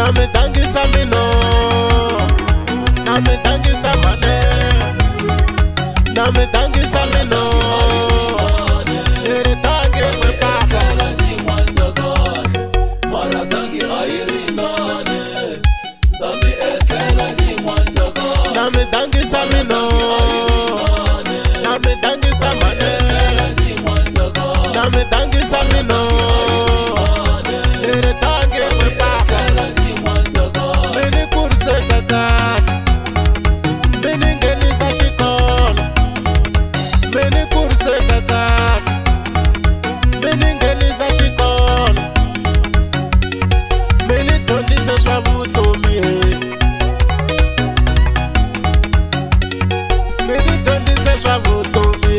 na me tangisa mino, na me tangisa mane, na me tangisa mino. Ere tangi me papa, na me tangisa mino, na me tangisa mane, na me tangisa mino. Ere tangi me papa, meni kurse kakas, meni ngeni sa shikon, meni kurse kakas, meni ngeni sa shikon, meni tondi se swabuto mi, meni tondi se swabuto mi,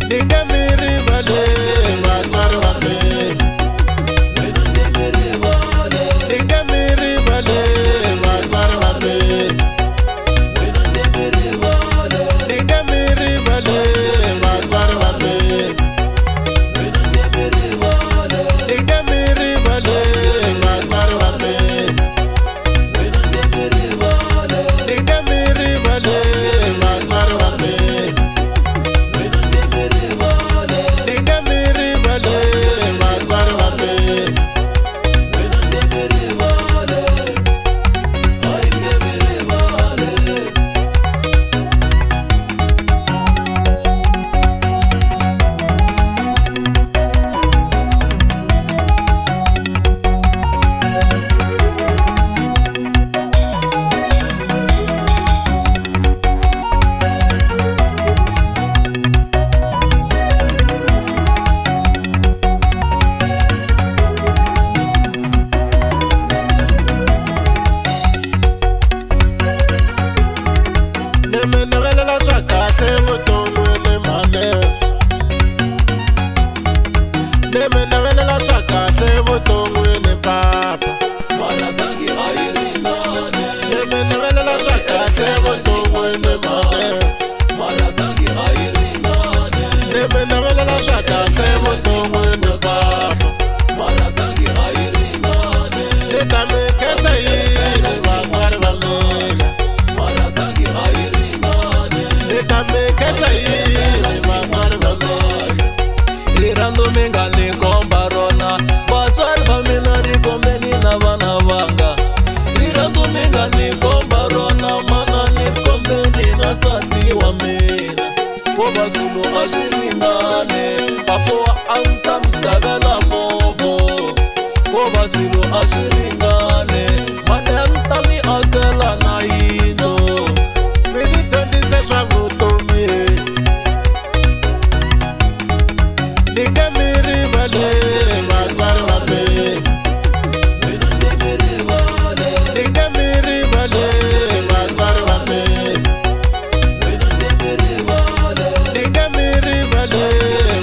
ninge miri vale watwar wame, ninge miri vale watwar wame, ninge miri vale watwar wame, ninge miri vale watwar wame, ninge miri vale watwar wame, ninge miri vale watwar wame. Lirando mingani kombarona, batwar famina rikombeni na vana vanga. Lirando mingani kombarona, mana nikombeni na sati wa mena. Koba sulu ashirindane, papo antam sagala movo. Koba sulu ashirindane, mane antami agala na ido. Meni tondi se swabuto mi, ninge miri vale watwar wame, ninge miri vale watwar wame, ninge miri vale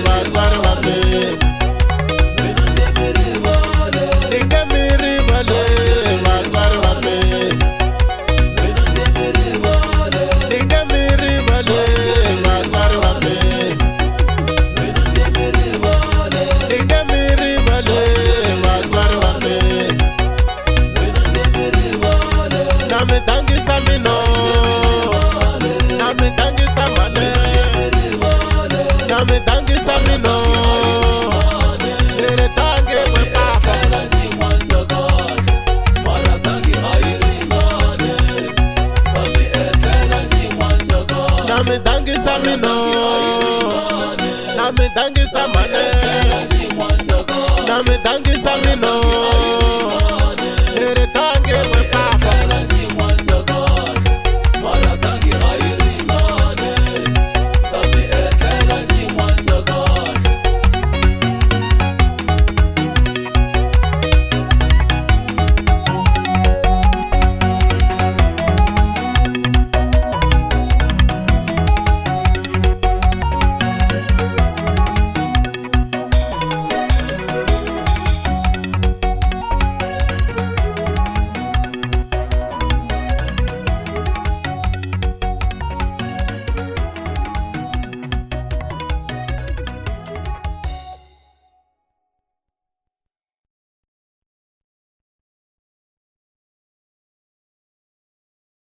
watwar wame, ninge miri vale watwar wame, ninge miri vale watwar wame, ninge miri vale watwar wame. Na me tangisa mino, na me tangisa mane, na me tangisa mino. Ere tangi me papa, na me tangisa mino, na me tangisa mane, na me tangisa mino.